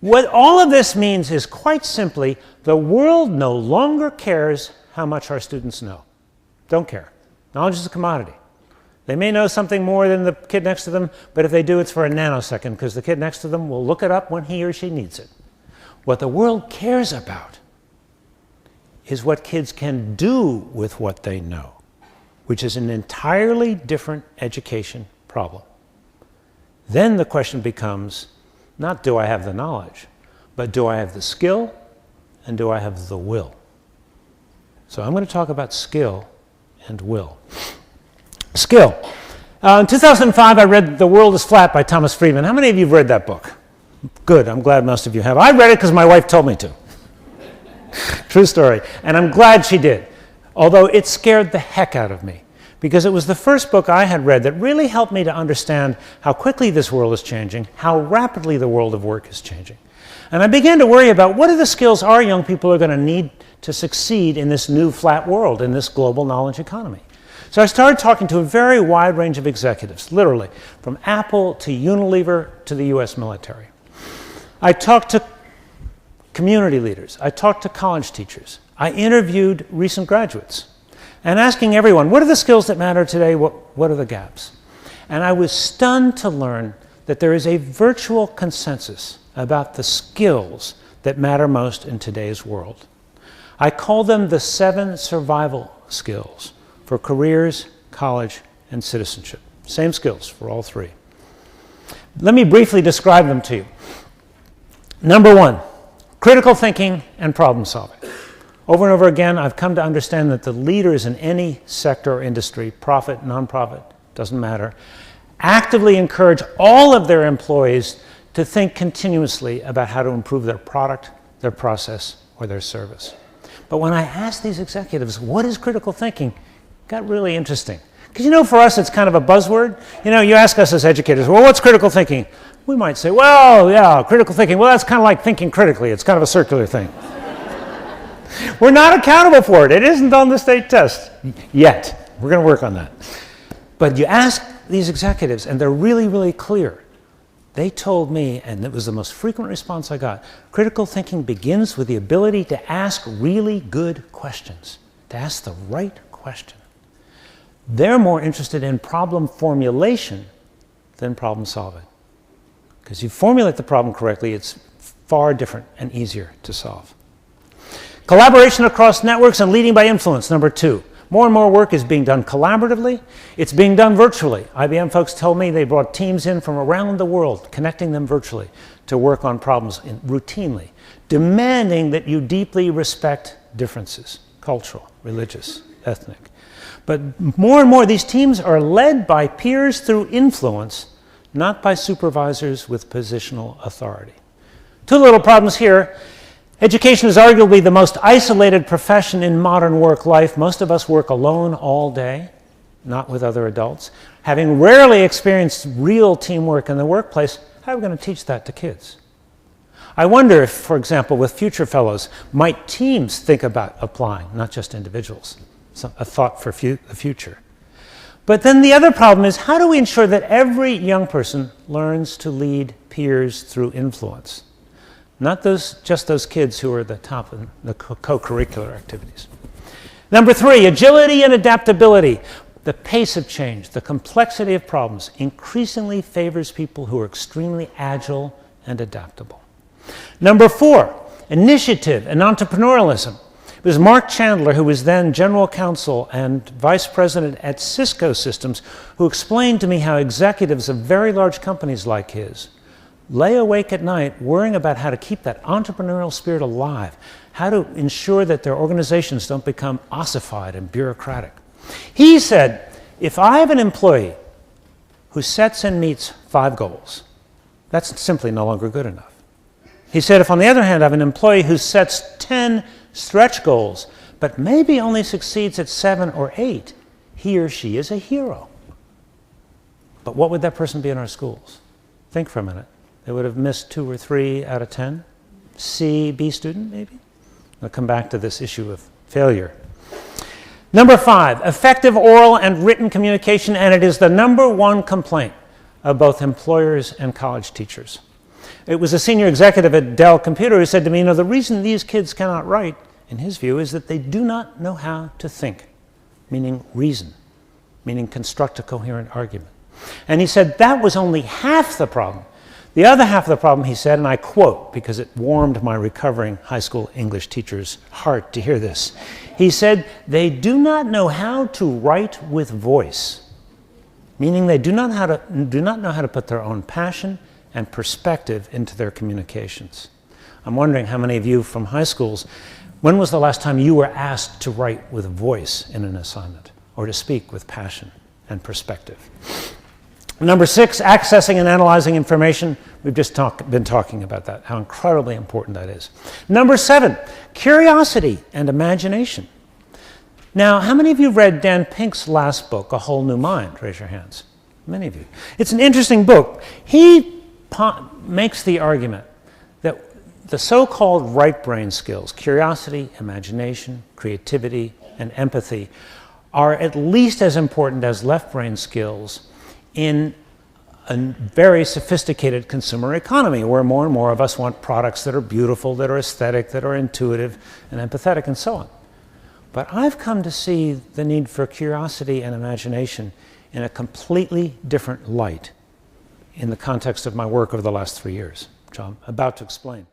What all of this means is quite simply, the world no longer cares how much our students know. Don't care. Knowledge is a commodity. They may know something more than the kid next to them, but if they do, it's for a nanosecond, because the kid next to them will look it up when he or she needs it. What the world cares about is what kids can do with what they know, which is an entirely different education problem. Then the question becomes, not do I have the knowledge, but do I have the skill and do I have the will? So I'm going to talk about skill and will. Skill. In 2005, I read The World is Flat by Thomas Friedman. How many of you have read that book? Good. I'm glad most of you have. I read it because my wife told me to. True story. And I'm glad she did. Although it scared the heck out of me, because it was the first book I had read that really helped me to understand how quickly this world is changing, how rapidly the world of work is changing. And I began to worry about what are the skills our young people are going to need to succeed in this new flat world, in this global knowledge economy. So I started talking to a very wide range of executives, literally, from Apple to Unilever to the US military. I talked to community leaders. I talked to college teachers. I interviewed recent graduates, and asking everyone, what are the skills that matter today? What are the gaps? And I was stunned to learn that there is a virtual consensus about the skills that matter most in today's world. I call them the 7 survival skills for careers, college, and citizenship. Same skills for all 3. Let me briefly describe them to you. Number 1, critical thinking and problem solving. Over and over again, I've come to understand that the leaders in any sector or industry, profit, nonprofit, doesn't matter, actively encourage all of their employees to think continuously about how to improve their product, their process, or their service. But when I asked these executives, what is critical thinking, it got really interesting. Because, you know, for us, it's kind of a buzzword. You know, you ask us as educators, well, what's critical thinking? We might say, well, yeah, critical thinking. Well, that's kind of like thinking critically. It's kind of a circular thing. We're not accountable for it. It isn't on the state test yet. We're going to work on that. But you ask these executives, and they're really, really clear. They told me, and it was the most frequent response I got, critical thinking begins with the ability to ask really good questions, to ask the right question. They're more interested in problem formulation than problem solving. Because you formulate the problem correctly, it's far different and easier to solve. Collaboration across networks and leading by influence, number 2. More and more work is being done collaboratively. It's being done virtually. IBM folks told me they brought teams in from around the world, connecting them virtually to work on problems routinely, demanding that you deeply respect differences, cultural, religious, ethnic. But more and more, these teams are led by peers through influence, not by supervisors with positional authority. 2 little problems here. Education is arguably the most isolated profession in modern work life. Most of us work alone all day, not with other adults. Having rarely experienced real teamwork in the workplace, how are we going to teach that to kids? I wonder if, for example, with future fellows, might teams think about applying, not just individuals, a thought for the future. But then the other problem is, how do we ensure that every young person learns to lead peers through influence? Not just those kids who are at the top of the co-curricular activities. Number 3, agility and adaptability. The pace of change, the complexity of problems increasingly favors people who are extremely agile and adaptable. Number 4, initiative and entrepreneurialism. It was Mark Chandler, who was then general counsel and vice president at Cisco Systems, who explained to me how executives of very large companies like his lay awake at night worrying about how to keep that entrepreneurial spirit alive, how to ensure that their organizations don't become ossified and bureaucratic. He said, if I have an employee who sets and meets 5 goals, that's simply no longer good enough. He said, if on the other hand I have an employee who sets 10 stretch goals, but maybe only succeeds at 7 or 8, he or she is a hero. But what would that person be in our schools? Think for a minute. They would have missed 2 or 3 out of 10. B student, maybe? I'll come back to this issue of failure. Number 5, effective oral and written communication, and it is the number 1 complaint of both employers and college teachers. It was a senior executive at Dell Computer who said to me, you know, the reason these kids cannot write, in his view, is that they do not know how to think, meaning reason, meaning construct a coherent argument. And he said that was only half the problem. The other half of the problem, he said, and I quote, because it warmed my recovering high school English teacher's heart to hear this. He said, they do not know how to write with voice, meaning they do not know how to put their own passion and perspective into their communications. I'm wondering how many of you from high schools, when was the last time you were asked to write with voice in an assignment, or to speak with passion and perspective? Number 6, accessing and analyzing information. We've just been talking about that, how incredibly important that is. Number 7, curiosity and imagination. Now, how many of you read Dan Pink's last book, A Whole New Mind? Raise your hands. Many of you. It's an interesting book. He makes the argument that the so-called right brain skills, curiosity, imagination, creativity, and empathy, are at least as important as left brain skills in a very sophisticated consumer economy where more and more of us want products that are beautiful, that are aesthetic, that are intuitive and empathetic and so on. But I've come to see the need for curiosity and imagination in a completely different light in the context of my work over the last 3 years, which I'm about to explain.